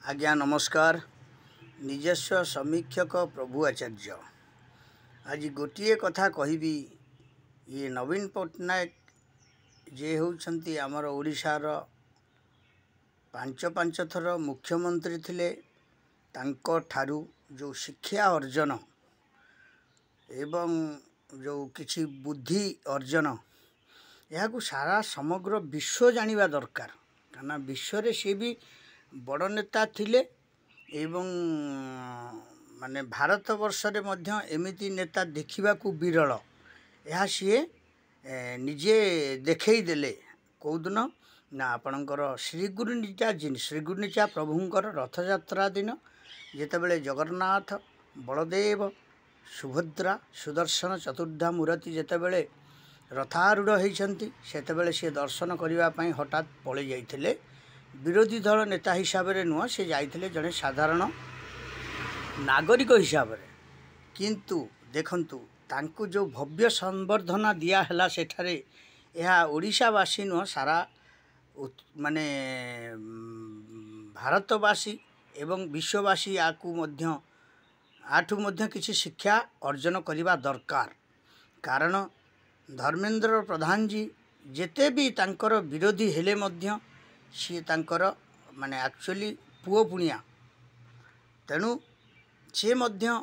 आज्ञा नमस्कार। निजस्व समीक्षक प्रभु आचार्य आज गोटे कथा कहबी। ये नवीन पट्टनायक जे होउछंती आमर ओडिशार पांच थर मुख्यमंत्री थिले। तांको ठारू जो शिक्षा अर्जन एवं जो किछि बुद्धि अर्जन यह सारा समग्र विश्व जानिबा दरकार। काना विश्व रे से भी बड़ नेता थिले एवं माने भारत वर्ष रे मध्य एमिति नेता देखिबा को विरल। यह सी निजे देखई देले कौदिन ना आपणकर श्रीगुंडीचा प्रभुंकर रथयात्रा दिन जेतेबेले जगन्नाथ बलदेव सुभद्रा सुदर्शन चतुर्धा मूर्ति जेतेबेले रथारूढ़ होती सेतेबेले से दर्शन करने हठात पलि जाइथिले। विरोधी दल नेता हिसाब से नुह से जाइथिले जड़े साधारण नागरिक हिसाब से। किंतु देखंतु तांकु जो भव्य संबर्धना दिया हला सेठारे यह ओडिशावासी नुह सारा माने भारतवासी एवं विश्ववासी आकु मध्य आठु मध्य किसी शिक्षा अर्जन करने दरकार। कारण धर्मेंद्र प्रधान जी जेते भी तांकर विरोधी हेले मध्य सी तांकर माने एक्चुअली पुओ पुणिया। तेणु से मध्य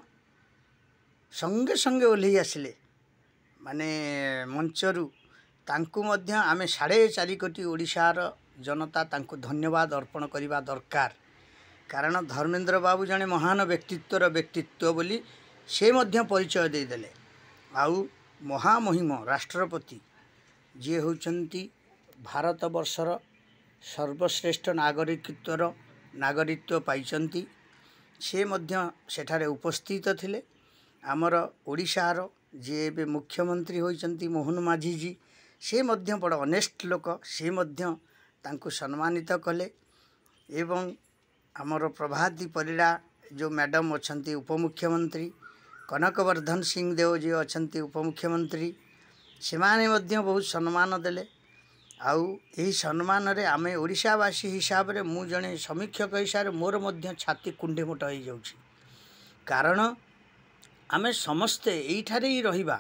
संगे संगे ओल्हे आसिले माने मंचरू तांकु मध्य आमे 4.5 कोटी ओडिशार जनता तांकु धन्यवाद अर्पण करने दरकार। कारण धर्मेंद्र बाबू जने महान व्यक्तित्व बोली से मध्य परिचय देदेले। आउ महामहिम राष्ट्रपति जे होचंती भारत वर्षर सर्वश्रेष्ठ नागरिकत्व पाइचंती से मध्य सेठारे उपस्थित थिले। आमर ओडिशार जे बे मुख्यमंत्री होइचंती मोहन माझी जी से मध्य बड़ अनेस्ट लोक से मध्य तांकु सम्मानित कले। एवं आमर प्रभाती परिड़ा जो मैडम अछंती उपमुख्यमंत्री कनकवर्धन सिंह देव जी अछंती उपमुख्यमंत्री से माने मध्य बहुत सम्मान देले। आउ यही सम्मान रे आमे ओडिशावासी हिसाब रे मु जने समीक्षक हिसाब रे मोर मध्य छाती कुंडेमोट हो जाउछि। कारण आमे समस्ते एइठारे ही रहिबा,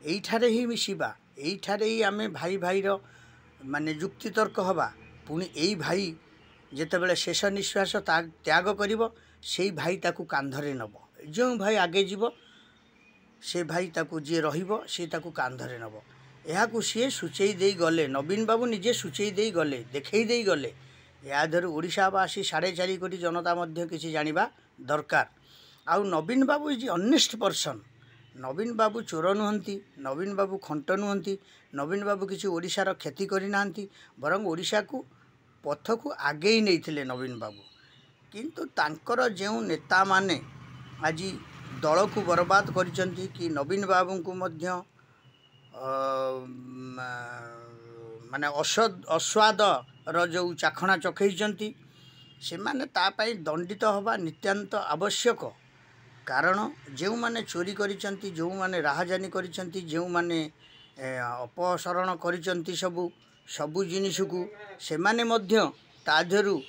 एइठारे ही मिसिबा, एइठारे ही आमे भाई भाई रो माने जुक्ति तर्क हबा। पुणी एई भाई जेतेबेले शेष निश्वास त्याग करिवो सेई भाई ताकू कांधरे नबो। जो भाई आगे जीवो से भाई ताकू जे रहिबो से ताकू कांधरे नबो। यह सी सूचई दे गले। नवीन बाबू निजे सूचई दे गले, देखई दे गले। या ओडिशावासी 4.5 कोटी जनता मध्य किसी जानिबा दरकार। आउ नवीन बाबू इज ऑनेस्ट पर्सन। नवीन बाबू चोर नुहंती, नवीन बाबू खंट नुहंती, नवीन बाबू किसी ओडिशार क्षति करिना बरं ओडिशा को पथ को आगे ही नहीं थिले नवीन बाबू। किंतु तांकर जो नेता माने आज दल को बर्बाद करिसंती कि नवीन बाबू को मध्य माने अस्वाद जो चाखणा चखई से माने तापाई दंडित हवा नित्यांत आवश्यक। कारण जो माने चोरी करिसंती, जो माने राहजानी करिसंती, जो माने अपसरण करिसंती सबु जिनिस को से माने मध्य ताधरू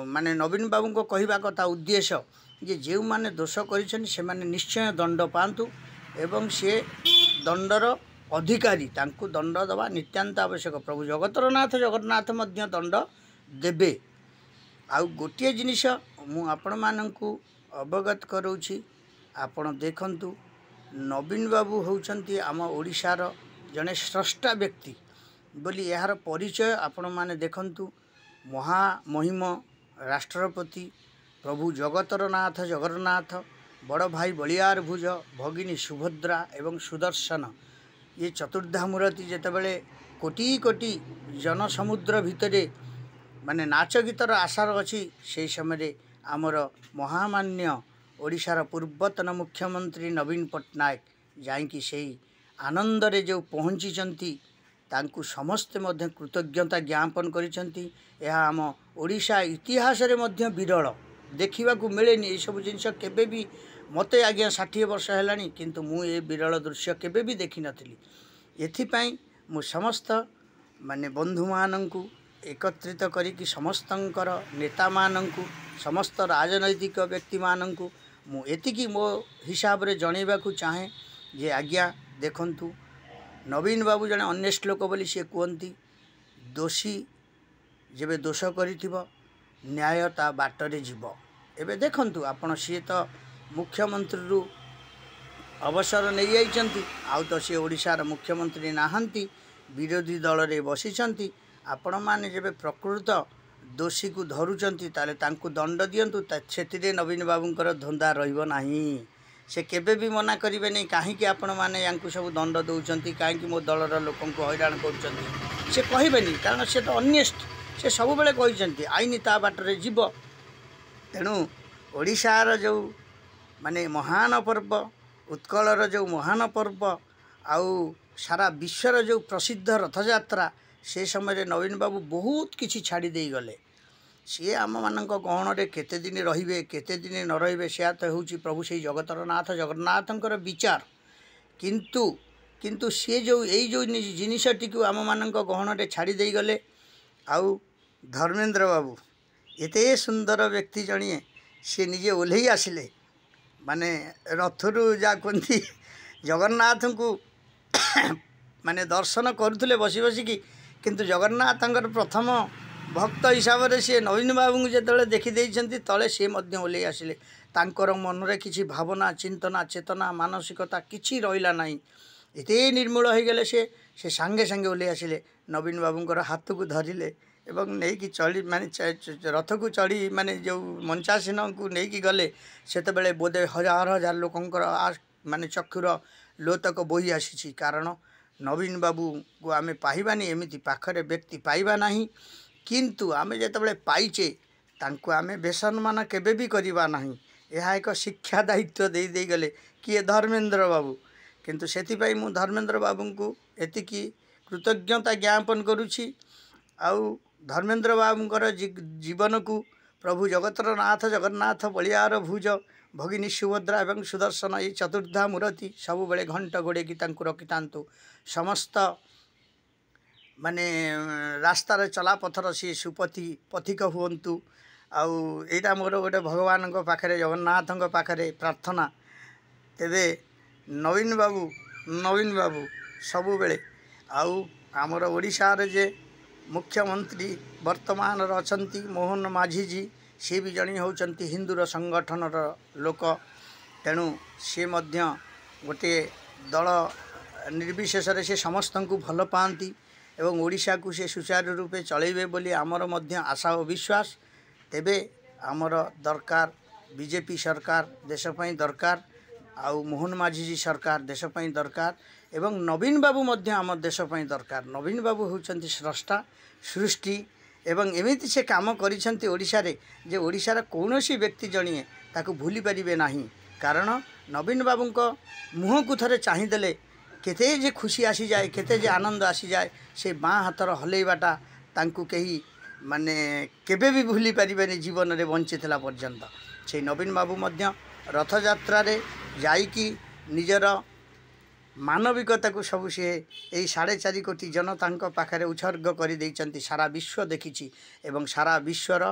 माने नवीन बाबू को कहवा कथा उद्देश्य जे जो माने दोष करिसंती से माने निश्चय दंड पांतु एवं से दंडर अधिकारी तांकु दंड दवा नित्यांत आवश्यक। प्रभु जगन्नाथ मध्य दंड देबे। आउ गोटे जिनिस मु आपण माननकु अवगत करूछि। आपण देखंतु नवीन बाबू होउछंती आम ओडिशार जने स्रष्टा व्यक्ति बोली यार परिचय आपण माने देखंतु। महामहिम राष्ट्रपति प्रभु जगन्नाथ बड़ भाई बलियार भुज भगिनी सुभद्रा एवं सुदर्शन ये चतुर्धा मूर्ति जेतेबेले कोटी कोटी जनसमुद्र भितरे माने नाच गीतर आशार अच्छी से समय आमर महामान्य ओडिशार पूर्वतन मुख्यमंत्री नवीन पट्टनायक जाइकी से आनंद रे जो पहुँची तांकु समस्ते मध्य कृतज्ञता ज्ञापन करिसंती। यह आम ओडिशा इतिहास रे मध्य विरल देखा मिलेनि। ये सब जिनस केबे भी मते आज्ञा 60 वर्ष है किंतु मु ये विरल दृश्य केबे भी देखी नथिली। एथिपाई मु समस्त माने बंधु माननकु एकत्रित करिकी समस्तंकर नेता माननकु समस्त राजनैतिक व्यक्ति माननकु मु एतिकी मो हिसाब रे जणैबाकू चाहे जे आज्ञा देखंतु नवीन बाबू जने ऑनेस्ट लोक बोली से कहती दोषी जेबे दोष करिथिबो न्याय ता बाटरे जीव एबे देखंतु आपण सी तो मुख्यमंत्री रु अवसर नहीं जाइछंती आउ तो सी ओडिशार मुख्यमंत्री नाहंती विरोधी दल रे बसिछंती आपण माने जेबे प्रकृत दोषी को धरुचंती ताले तांकु दंड दियंतु सेतिरे नवीन बाबूंकर धंदा रहिबो नाही से केबे भी मना करिवे नहीं कहीं आपण माने यांकु सब दंड दउचंती कहीं मो दलर लोकन को हैरान करूचंती से कहबेनी कारण से तो ऑनेस्ट से सब बेले कहिसंती आईनी ता बाटरे जीव तेणु ओडिशार जो माने महान पर्व उत्कलर जो महान पर्व आउ सारा विश्वर जो प्रसिद्ध रथयात्रा से समय नवीन बाबू बहुत किछि छाड़ी दे गले सी आम मान गहण केते दिन रहिबे केते दिन न रहिबे से तो होउची प्रभु से जगतर नाथ जगन्नाथंकर विचार किंतु सी जो यही जो जिनसटी को आम मान गहण छाड़ी दे गले आउ धर्मेंद्र बाबू एते सुंदर व्यक्ति जणिए सी निजे ओल्है आसिले माने रथरु जा कहती जगन्नाथ को माने दर्शन करुले बसी बसिकी किंतु जगन्नाथंकर प्रथम भक्त हिसाब से सी नवीन बाबू को जो देखी तले सी ओल्है आसिले तांकर मन रे किछि भावना चिंतना चेतना मानसिकता किछि रहिला नाही एते निर्मूल हो गले से सांगे सांगे ओल्है आसिले नवीन बाबूंकर हाथ को धरिले एवं नहीं कि चढ़ी माने रथ को चढ़ी माने जो मंचासीन को नहीं कि गले सेते बेले बोधे हजार हजार लोकंकर माने चक्षुर लोतक बोही आसी कारण नवीन बाबू को आमे पाइबानी एमिति पाखरे व्यक्ति पाइबा नाही किंतु आमे जेतेबेले पाइचे तांको आमे बेसम्मान केबे भी करिबा नाही यह एक शिक्षा दायित्व दे दे गले किए धर्मेंद्र बाबू किंतु सेतिपाई मु धर्मेंद्र बाबू को एतिकी कृतज्ञता ज्ञापन करुछि आउ धर्मेंद्र बाबूंकर जीवन को प्रभु जगतर नाथ जगन्नाथ बलियार भुज भगिनी सुभद्रा एवं सुदर्शन ये चतुर्धा मूर्ति सब बेले घंट गोड़े की रखिता समस्त माने रास्तार चला पथर सी सुपथी पथिक हुंतु आउ एटा मोर गोटे भगवान पाखरे जगन्नाथ पाखरे प्रार्थना तेबे नवीन बाबू सबु बेले आउ आमर ओडिशार जे मुख्यमंत्री वर्तमान अछंती मोहन माझी जी सी भी जणी होचंती हिंदूर संगठनर लोक तेणु सी मध्य गोटे दल निर्विशेष से समस्त को भल पाती एवं ओडिशा को से सुचारू रूपे चलैबे बोली आमर मध्य आशा और विश्वास तेबे आमर दरकार बीजेपी सरकार देशपाई दरकार आउ मोहन माझी जी सरकार देशपाई दरकार एवं नवीन बाबू मध्य आम देशपाई दरकार नवीन बाबू होचंती स्रष्टा सृष्टि एवं एमिति से काम करिसेंती ओडिशा रे जे ओडिशार कौनसी व्यक्ति जणिए ताकू भूली परिबे नाही कारण नवीन बाबू को मुह को थरे चाहिदेले केते जे खुशी आसी जाए केते जे आनंद आसी जाए से बाँ हाथर हलैबाटा तांकू कहीं माने केबे भी भूली परिबेनी जीवन रे बंचितला पर्यंत से नवीन बाबू मध्य रथ यात्रा रे जाईकी निजर मानविकता को सब सी यही 4.5 कोटी जनता पाखे उत्सर्ग कर सारा विश्व देखी एवं सारा विश्वर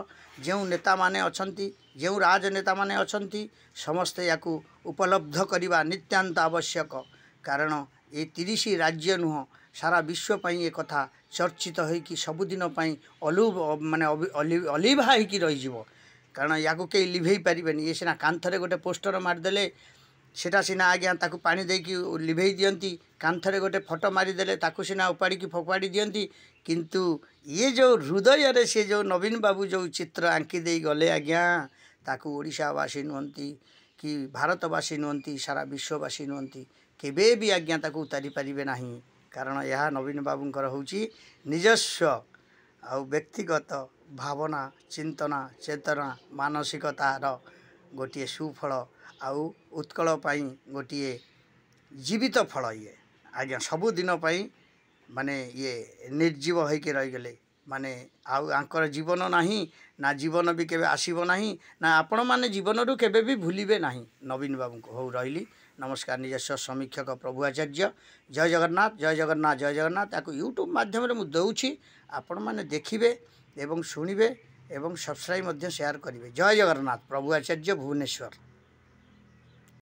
जो नेता माने अछंती जो राजनेता माने अछंती समस्ते या उपलब्ध करने नित्यांत आवश्यक कारण ये 30 राज्य नुह सारा विश्व पर एक कथा चर्चित होगी सबुदिन माने अलिभा होगी रही कारण या कई लिभे पारे ये सीना कांथरे गोटे पोस्टर मारिदेले सेटा सीना आज्ञा ताकू पानी देकी लिभे दियंती कांथरे गोटे फोटो मारिदेले ताकू सीना उपाड़ी की फोपाड़ी दियंती किंतु ये जो हृदय रे से जो नवीन बाबू जो चित्र आंकी दे गले आज्ञा ताकू ओडिशावासी नुहंती कि भारतवासी नुहंती सारा विश्ववासी नुहंती केबे भी आज्ञा ताकू उतारी पारिबे नाही कारण यह नवीन बाबूंकर होची निजस्व आ व्यक्तिगत भावना चिंतना चेतना मानसिकतार गोटे सुफल आउ उत्कल पाई गोटे जीवित फल ये आज्ञा सबुदिन माने ये निर्जीव होके रहीगले माने आंकर जीवन नाही ना जीवन भी केबे आसीबो नाही ना आपण माने जीवन रु केबे भी भूलिबे नाही नवीन बाबू को हो रही नमस्कार निजस्व समीक्षक प्रभु आचार्य जय जगन्नाथ जय जगन्नाथ जय जगन्नाथ या यूट्यूब माध्यम मुझे आपण मैंने देखिए एवं शुणिबे एवं सब्सक्राइब शेयर करेंगे जय जगन्नाथ प्रभु आचार्य भुवनेश्वर।